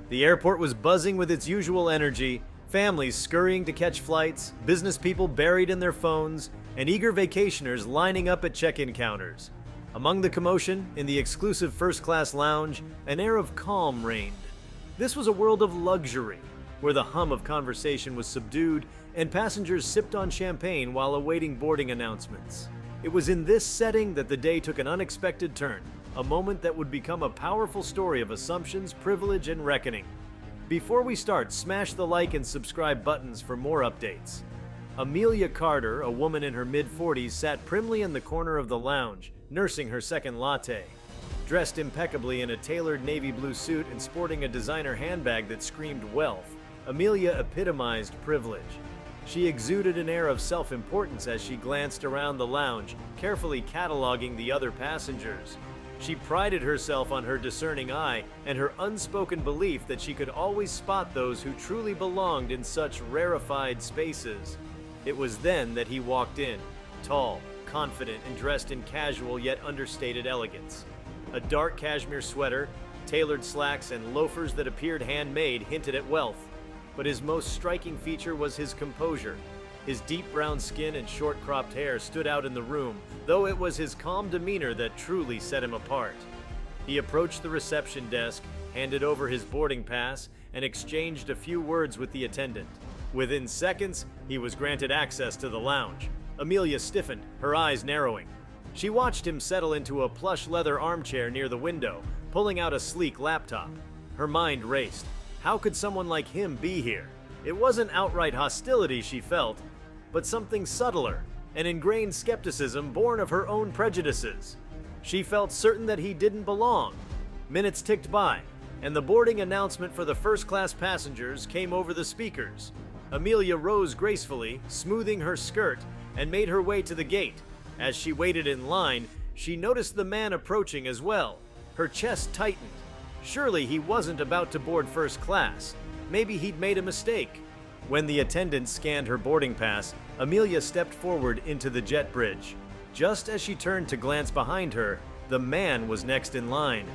The airport was buzzing with its usual energy, families scurrying to catch flights, business people buried in their phones, and eager vacationers lining up at check-in counters. Among the commotion, in the exclusive first-class lounge, an air of calm reigned. This was a world of luxury, where the hum of conversation was subdued and passengers sipped on champagne while awaiting boarding announcements. It was in this setting that the day took an unexpected turn, a moment that would become a powerful story of assumptions, privilege, and reckoning. Before we start, smash the like and subscribe buttons for more updates. Amelia Carter, a woman in her mid-40s, sat primly in the corner of the lounge, nursing her second latte. Dressed impeccably in a tailored navy blue suit and sporting a designer handbag that screamed wealth, Amelia epitomized privilege. She exuded an air of self-importance as she glanced around the lounge, carefully cataloging the other passengers. She prided herself on her discerning eye and her unspoken belief that she could always spot those who truly belonged in such rarefied spaces. It was then that he walked in, tall, confident, and dressed in casual yet understated elegance. A dark cashmere sweater, tailored slacks, and loafers that appeared handmade hinted at wealth. But his most striking feature was his composure. His deep brown skin and short-cropped hair stood out in the room, though it was his calm demeanor that truly set him apart. He approached the reception desk, handed over his boarding pass, and exchanged a few words with the attendant. Within seconds, he was granted access to the lounge. Amelia stiffened, her eyes narrowing. She watched him settle into a plush leather armchair near the window, pulling out a sleek laptop. Her mind raced. How could someone like him be here? It wasn't outright hostility she felt, but something subtler, an ingrained skepticism born of her own prejudices. She felt certain that he didn't belong. Minutes ticked by, and the boarding announcement for the first-class passengers came over the speakers. Amelia rose gracefully, smoothing her skirt, and made her way to the gate. As she waited in line, she noticed the man approaching as well. Her chest tightened. Surely he wasn't about to board first class. Maybe he'd made a mistake. When the attendant scanned her boarding pass, Amelia stepped forward into the jet bridge. Just as she turned to glance behind her, the man was next in line.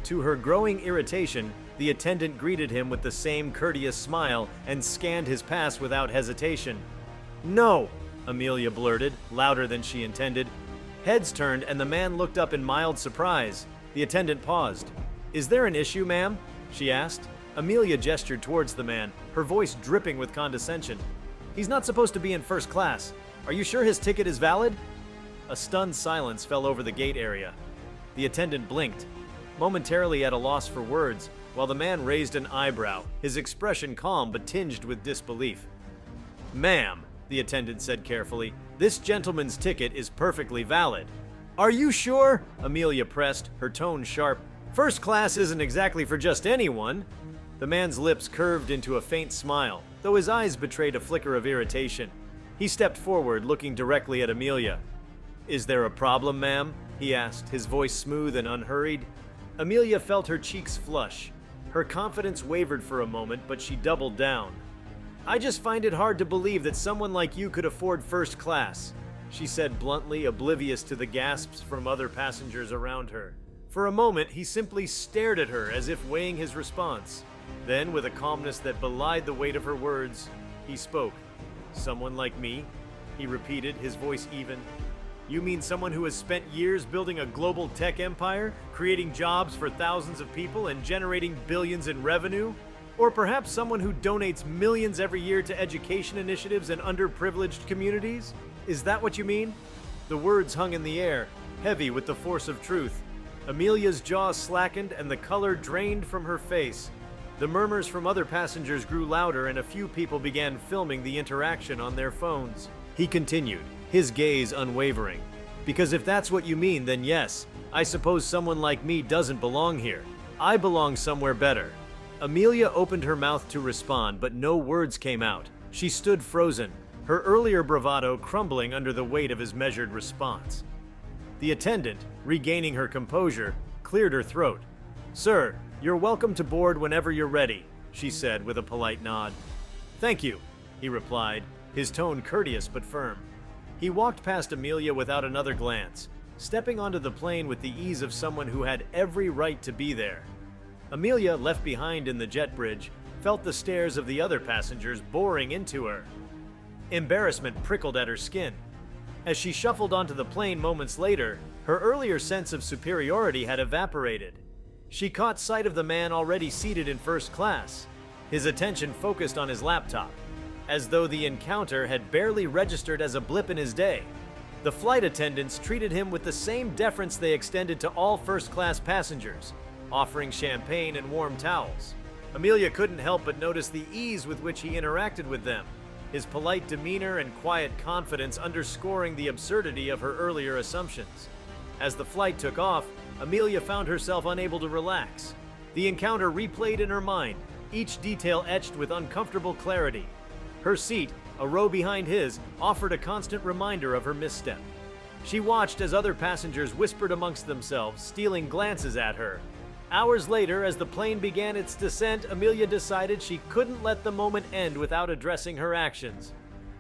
To her growing irritation, the attendant greeted him with the same courteous smile and scanned his pass without hesitation. "No!" Amelia blurted, louder than she intended. Heads turned and the man looked up in mild surprise. The attendant paused. "Is there an issue, ma'am?" she asked. Amelia gestured towards the man, her voice dripping with condescension. "He's not supposed to be in first class. Are you sure his ticket is valid?" A stunned silence fell over the gate area. The attendant blinked, momentarily at a loss for words, while the man raised an eyebrow, his expression calm but tinged with disbelief. "Ma'am," the attendant said carefully, "this gentleman's ticket is perfectly valid." "Are you sure?" Amelia pressed, her tone sharp. "First class isn't exactly for just anyone." The man's lips curved into a faint smile, though his eyes betrayed a flicker of irritation. He stepped forward, looking directly at Amelia. "Is there a problem, ma'am?" he asked, his voice smooth and unhurried. Amelia felt her cheeks flush. Her confidence wavered for a moment, but she doubled down. "I just find it hard to believe that someone like you could afford first class," she said bluntly, oblivious to the gasps from other passengers around her. For a moment, he simply stared at her as if weighing his response. Then, with a calmness that belied the weight of her words, he spoke. "Someone like me?" he repeated, his voice even. "You mean someone who has spent years building a global tech empire, creating jobs for thousands of people and generating billions in revenue? Or perhaps someone who donates millions every year to education initiatives and underprivileged communities? Is that what you mean?" The words hung in the air, heavy with the force of truth. Amelia's jaw slackened and the color drained from her face. The murmurs from other passengers grew louder and a few people began filming the interaction on their phones. He continued, his gaze unwavering. "Because if that's what you mean, then yes, I suppose someone like me doesn't belong here. I belong somewhere better." Amelia opened her mouth to respond, but no words came out. She stood frozen, her earlier bravado crumbling under the weight of his measured response. The attendant, regaining her composure, cleared her throat. "Sir, you're welcome to board whenever you're ready," she said with a polite nod. "Thank you," he replied, his tone courteous but firm. He walked past Amelia without another glance, stepping onto the plane with the ease of someone who had every right to be there. Amelia, left behind in the jet bridge, felt the stares of the other passengers boring into her. Embarrassment prickled at her skin. As she shuffled onto the plane moments later, her earlier sense of superiority had evaporated. She caught sight of the man already seated in first class, his attention focused on his laptop, as though the encounter had barely registered as a blip in his day. The flight attendants treated him with the same deference they extended to all first-class passengers, offering champagne and warm towels. Amelia couldn't help but notice the ease with which he interacted with them, his polite demeanor and quiet confidence underscoring the absurdity of her earlier assumptions. As the flight took off, Amelia found herself unable to relax. The encounter replayed in her mind, each detail etched with uncomfortable clarity. Her seat, a row behind his, offered a constant reminder of her misstep. She watched as other passengers whispered amongst themselves, stealing glances at her. Hours later, as the plane began its descent, Amelia decided she couldn't let the moment end without addressing her actions.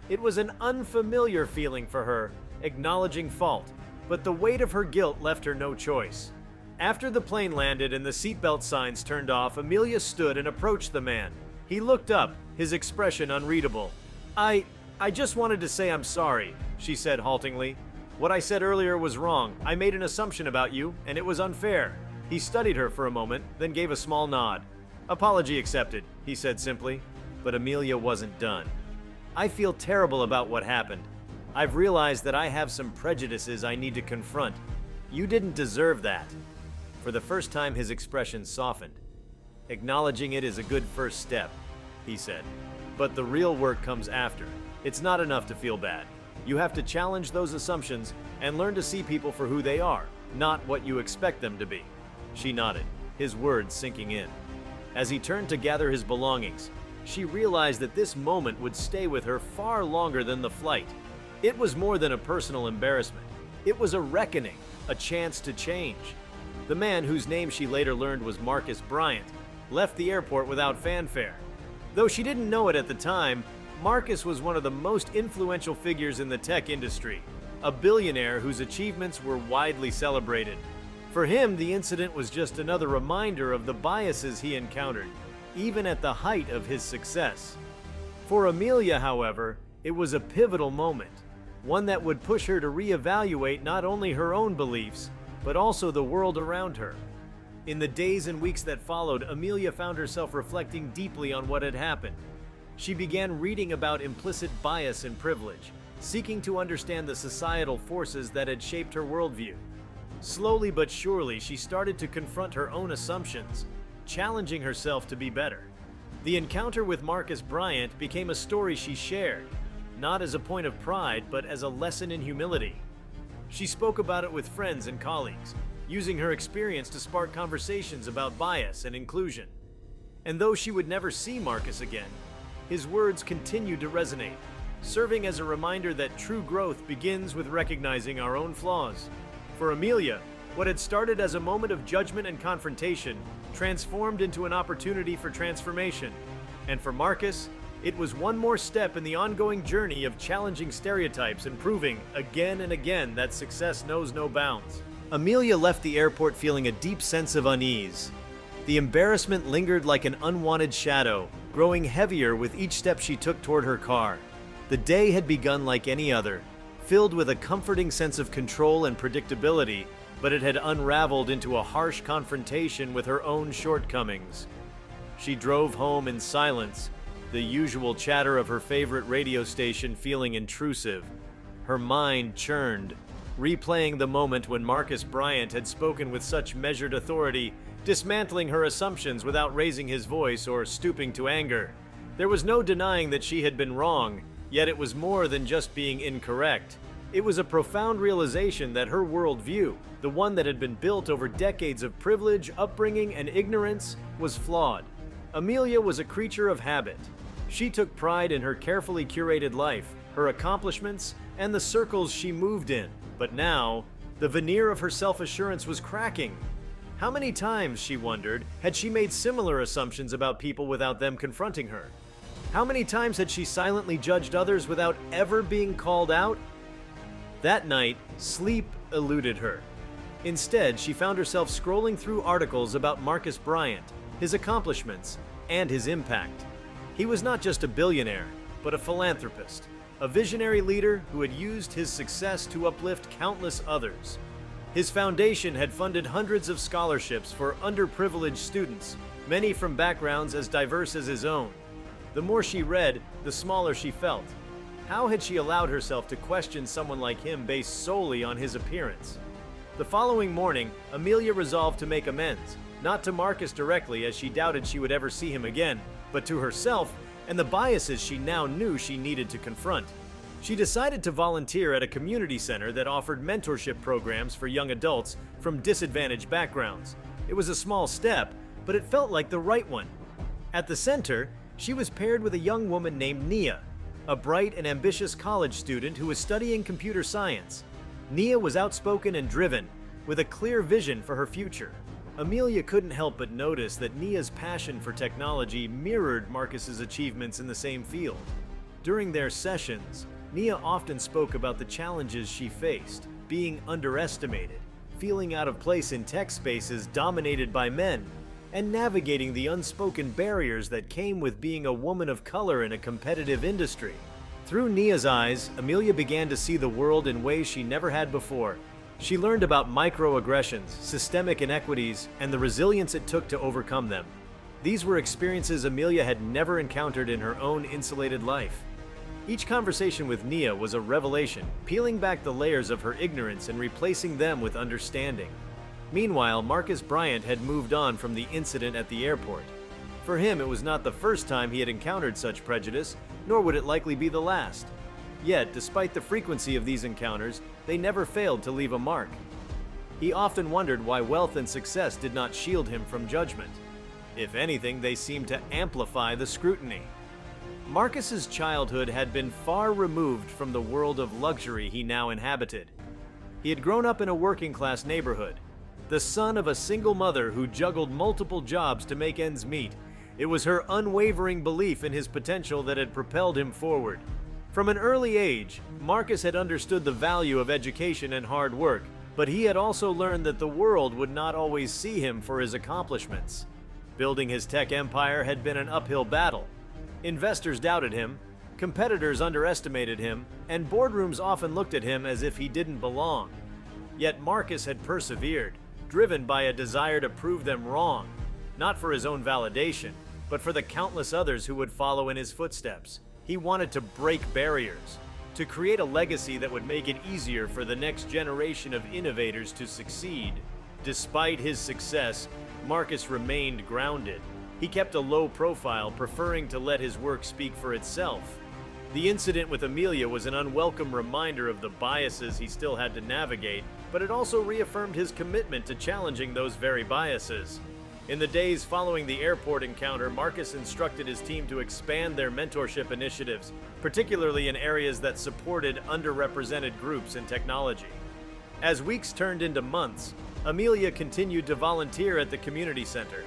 It was an unfamiliar feeling for her, acknowledging fault, but the weight of her guilt left her no choice. After the plane landed and the seatbelt signs turned off, Amelia stood and approached the man. He looked up, his expression unreadable. I just wanted to say I'm sorry," she said haltingly. "What I said earlier was wrong. I made an assumption about you, and it was unfair." He studied her for a moment, then gave a small nod. "Apology accepted," he said simply. But Amelia wasn't done. "I feel terrible about what happened. I've realized that I have some prejudices I need to confront. You didn't deserve that." For the first time, his expression softened. "Acknowledging it is a good first step," he said. "But the real work comes after. It's not enough to feel bad. You have to challenge those assumptions and learn to see people for who they are, not what you expect them to be." She nodded, his words sinking in. As he turned to gather his belongings, she realized that this moment would stay with her far longer than the flight. It was more than a personal embarrassment. It was a reckoning, a chance to change. The man, whose name she later learned was Marcus Bryant, left the airport without fanfare. Though she didn't know it at the time, Marcus was one of the most influential figures in the tech industry, a billionaire whose achievements were widely celebrated. For him, the incident was just another reminder of the biases he encountered, even at the height of his success. For Amelia, however, it was a pivotal moment, one that would push her to reevaluate not only her own beliefs, but also the world around her. In the days and weeks that followed, Amelia found herself reflecting deeply on what had happened. She began reading about implicit bias and privilege, seeking to understand the societal forces that had shaped her worldview. Slowly but surely, she started to confront her own assumptions, challenging herself to be better. The encounter with Marcus Bryant became a story she shared, not as a point of pride, but as a lesson in humility. She spoke about it with friends and colleagues, using her experience to spark conversations about bias and inclusion. And though she would never see Marcus again, his words continued to resonate, serving as a reminder that true growth begins with recognizing our own flaws. For Amelia, what had started as a moment of judgment and confrontation transformed into an opportunity for transformation. And for Marcus, it was one more step in the ongoing journey of challenging stereotypes and proving, again and again, that success knows no bounds. Amelia left the airport feeling a deep sense of unease. The embarrassment lingered like an unwanted shadow, growing heavier with each step she took toward her car. The day had begun like any other, filled with a comforting sense of control and predictability, but it had unraveled into a harsh confrontation with her own shortcomings. She drove home in silence, the usual chatter of her favorite radio station feeling intrusive. Her mind churned, replaying the moment when Marcus Bryant had spoken with such measured authority, dismantling her assumptions without raising his voice or stooping to anger. There was no denying that she had been wrong, yet it was more than just being incorrect. It was a profound realization that her worldview, the one that had been built over decades of privilege, upbringing, and ignorance, was flawed. Amelia was a creature of habit. She took pride in her carefully curated life, her accomplishments, and the circles she moved in. But now, the veneer of her self-assurance was cracking. How many times, she wondered, had she made similar assumptions about people without them confronting her? How many times had she silently judged others without ever being called out? That night, sleep eluded her. Instead, she found herself scrolling through articles about Marcus Bryant, his accomplishments, and his impact. He was not just a billionaire, but a philanthropist, a visionary leader who had used his success to uplift countless others. His foundation had funded hundreds of scholarships for underprivileged students, many from backgrounds as diverse as his own. The more she read, the smaller she felt. How had she allowed herself to question someone like him based solely on his appearance? The following morning, Amelia resolved to make amends, not to Marcus directly as she doubted she would ever see him again, but to herself and the biases she now knew she needed to confront. She decided to volunteer at a community center that offered mentorship programs for young adults from disadvantaged backgrounds. It was a small step, but it felt like the right one. At the center, she was paired with a young woman named Nia, a bright and ambitious college student who was studying computer science. Nia was outspoken and driven, with a clear vision for her future. Amelia couldn't help but notice that Nia's passion for technology mirrored Marcus's achievements in the same field. During their sessions, Nia often spoke about the challenges she faced, being underestimated, feeling out of place in tech spaces dominated by men, and navigating the unspoken barriers that came with being a woman of color in a competitive industry. Through Nia's eyes, Amelia began to see the world in ways she never had before. She learned about microaggressions, systemic inequities, and the resilience it took to overcome them. These were experiences Amelia had never encountered in her own insulated life. Each conversation with Nia was a revelation, peeling back the layers of her ignorance and replacing them with understanding. Meanwhile, Marcus Bryant had moved on from the incident at the airport. For him, it was not the first time he had encountered such prejudice, nor would it likely be the last. Yet, despite the frequency of these encounters, they never failed to leave a mark. He often wondered why wealth and success did not shield him from judgment. If anything, they seemed to amplify the scrutiny. Marcus's childhood had been far removed from the world of luxury he now inhabited. He had grown up in a working-class neighborhood, the son of a single mother who juggled multiple jobs to make ends meet. It was her unwavering belief in his potential that had propelled him forward. From an early age, Marcus had understood the value of education and hard work, but he had also learned that the world would not always see him for his accomplishments. Building his tech empire had been an uphill battle. Investors doubted him, competitors underestimated him, and boardrooms often looked at him as if he didn't belong. Yet Marcus had persevered, driven by a desire to prove them wrong, not for his own validation, but for the countless others who would follow in his footsteps. He wanted to break barriers, to create a legacy that would make it easier for the next generation of innovators to succeed. Despite his success, Marcus remained grounded. He kept a low profile, preferring to let his work speak for itself. The incident with Amelia was an unwelcome reminder of the biases he still had to navigate, but it also reaffirmed his commitment to challenging those very biases. In the days following the airport encounter, Marcus instructed his team to expand their mentorship initiatives, particularly in areas that supported underrepresented groups in technology. As weeks turned into months, Amelia continued to volunteer at the community center.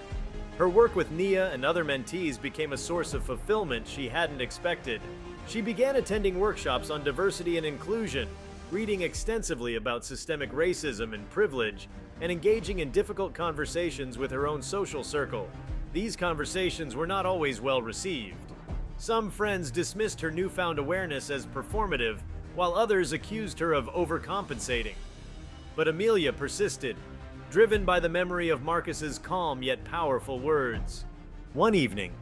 Her work with Nia and other mentees became a source of fulfillment she hadn't expected. She began attending workshops on diversity and inclusion, reading extensively about systemic racism and privilege, and engaging in difficult conversations with her own social circle. These conversations were not always well received. Some friends dismissed her newfound awareness as performative, while others accused her of overcompensating. But Amelia persisted, driven by the memory of Marcus's calm yet powerful words. One evening,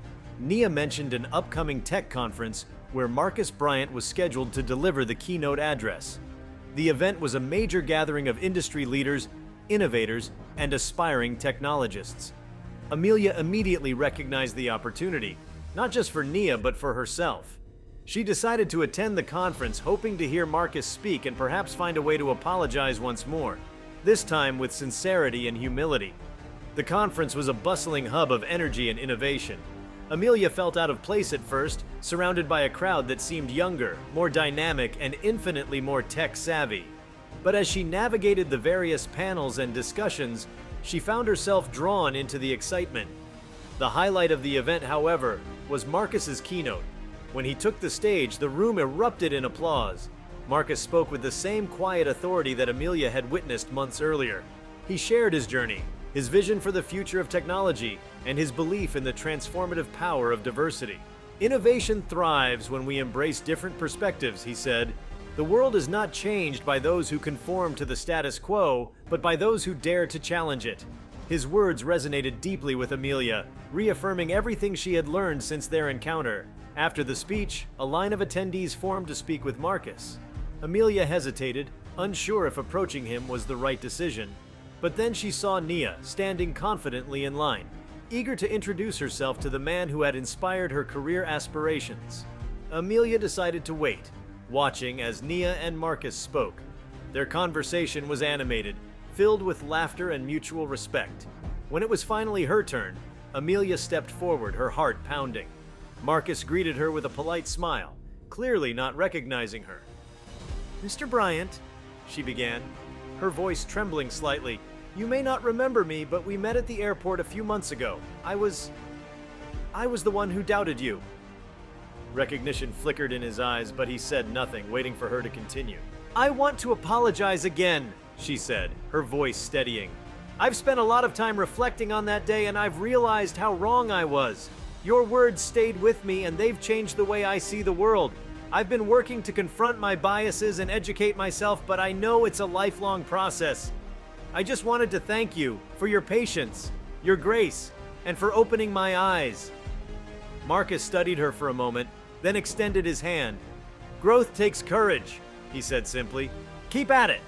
Nia mentioned an upcoming tech conference where Marcus Bryant was scheduled to deliver the keynote address. The event was a major gathering of industry leaders, innovators, and aspiring technologists. Amelia immediately recognized the opportunity, not just for Nia but for herself. She decided to attend the conference, hoping to hear Marcus speak and perhaps find a way to apologize once more, this time with sincerity and humility. The conference was a bustling hub of energy and innovation. Amelia felt out of place at first, surrounded by a crowd that seemed younger, more dynamic, and infinitely more tech-savvy. But as she navigated the various panels and discussions, she found herself drawn into the excitement. The highlight of the event, however, was Marcus's keynote. When he took the stage, the room erupted in applause. Marcus spoke with the same quiet authority that Amelia had witnessed months earlier. He shared his journey, his vision for the future of technology, and his belief in the transformative power of diversity. Innovation thrives when we embrace different perspectives, he said. The world is not changed by those who conform to the status quo, but by those who dare to challenge it. His words resonated deeply with Amelia, reaffirming everything she had learned since their encounter. After the speech, a line of attendees formed to speak with Marcus. Amelia hesitated, unsure if approaching him was the right decision. But then she saw Nia standing confidently in line, eager to introduce herself to the man who had inspired her career aspirations. Amelia decided to wait, watching as Nia and Marcus spoke. Their conversation was animated, filled with laughter and mutual respect. When it was finally her turn, Amelia stepped forward, her heart pounding. Marcus greeted her with a polite smile, clearly not recognizing her. "Mr. Bryant," she began, her voice trembling slightly, "you may not remember me, but we met at the airport a few months ago. I was the one who doubted you." Recognition flickered in his eyes, but he said nothing, waiting for her to continue. "I want to apologize again," she said, her voice steadying. "I've spent a lot of time reflecting on that day, and I've realized how wrong I was. Your words stayed with me, and they've changed the way I see the world. I've been working to confront my biases and educate myself, but I know it's a lifelong process. I just wanted to thank you for your patience, your grace, and for opening my eyes." Marcus studied her for a moment, then extended his hand. "Growth takes courage," he said simply. "Keep at it."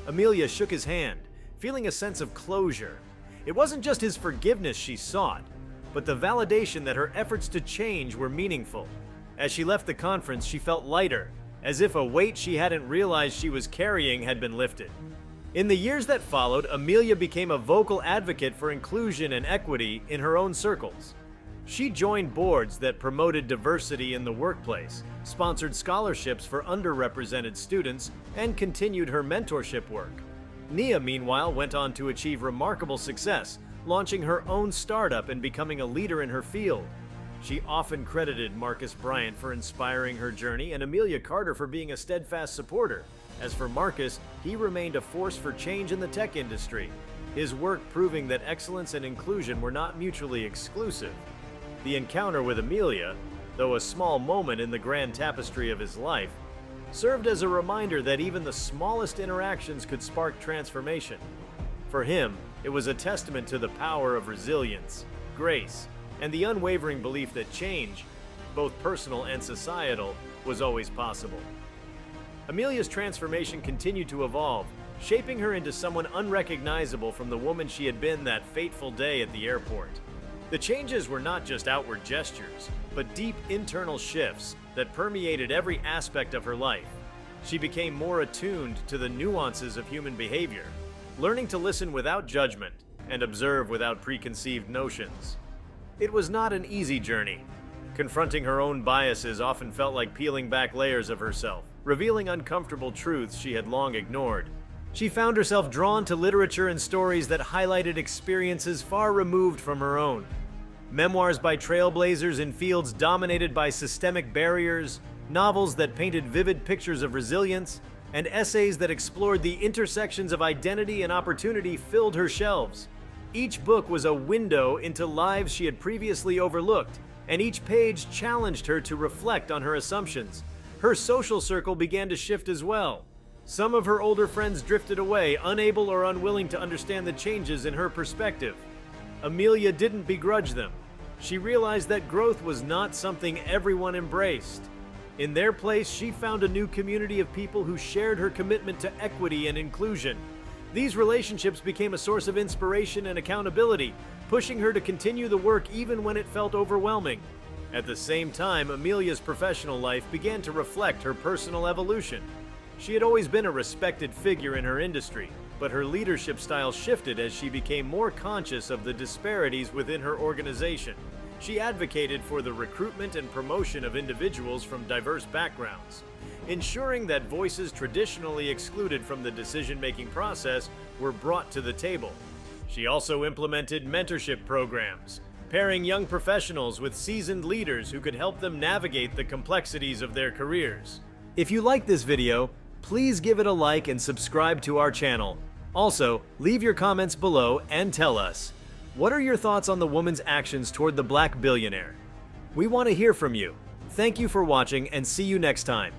Amelia shook his hand, feeling a sense of closure. It wasn't just his forgiveness she sought, but the validation that her efforts to change were meaningful. As she left the conference, she felt lighter, as if a weight she hadn't realized she was carrying had been lifted. In the years that followed, Amelia became a vocal advocate for inclusion and equity in her own circles. She joined boards that promoted diversity in the workplace, sponsored scholarships for underrepresented students, and continued her mentorship work. Nia, meanwhile, went on to achieve remarkable success, launching her own startup and becoming a leader in her field. She often credited Marcus Bryant for inspiring her journey and Amelia Carter for being a steadfast supporter. As for Marcus, he remained a force for change in the tech industry, his work proving that excellence and inclusion were not mutually exclusive. The encounter with Amelia, though a small moment in the grand tapestry of his life, served as a reminder that even the smallest interactions could spark transformation. For him, it was a testament to the power of resilience, grace, and the unwavering belief that change, both personal and societal, was always possible. Amelia's transformation continued to evolve, shaping her into someone unrecognizable from the woman she had been that fateful day at the airport. The changes were not just outward gestures, but deep internal shifts that permeated every aspect of her life. She became more attuned to the nuances of human behavior, learning to listen without judgment and observe without preconceived notions. It was not an easy journey. Confronting her own biases often felt like peeling back layers of herself, revealing uncomfortable truths she had long ignored. She found herself drawn to literature and stories that highlighted experiences far removed from her own. Memoirs by trailblazers in fields dominated by systemic barriers, novels that painted vivid pictures of resilience, and essays that explored the intersections of identity and opportunity filled her shelves. Each book was a window into lives she had previously overlooked, and each page challenged her to reflect on her assumptions. Her social circle began to shift as well. Some of her older friends drifted away, unable or unwilling to understand the changes in her perspective. Amelia didn't begrudge them. She realized that growth was not something everyone embraced. In their place, she found a new community of people who shared her commitment to equity and inclusion. These relationships became a source of inspiration and accountability, pushing her to continue the work even when it felt overwhelming. At the same time, Amelia's professional life began to reflect her personal evolution. She had always been a respected figure in her industry, but her leadership style shifted as she became more conscious of the disparities within her organization. She advocated for the recruitment and promotion of individuals from diverse backgrounds, ensuring that voices traditionally excluded from the decision-making process were brought to the table. She also implemented mentorship programs, pairing young professionals with seasoned leaders who could help them navigate the complexities of their careers. If you like this video, please give it a like and subscribe to our channel. Also, leave your comments below and tell us, what are your thoughts on the woman's actions toward the black billionaire? We want to hear from you. Thank you for watching and see you next time.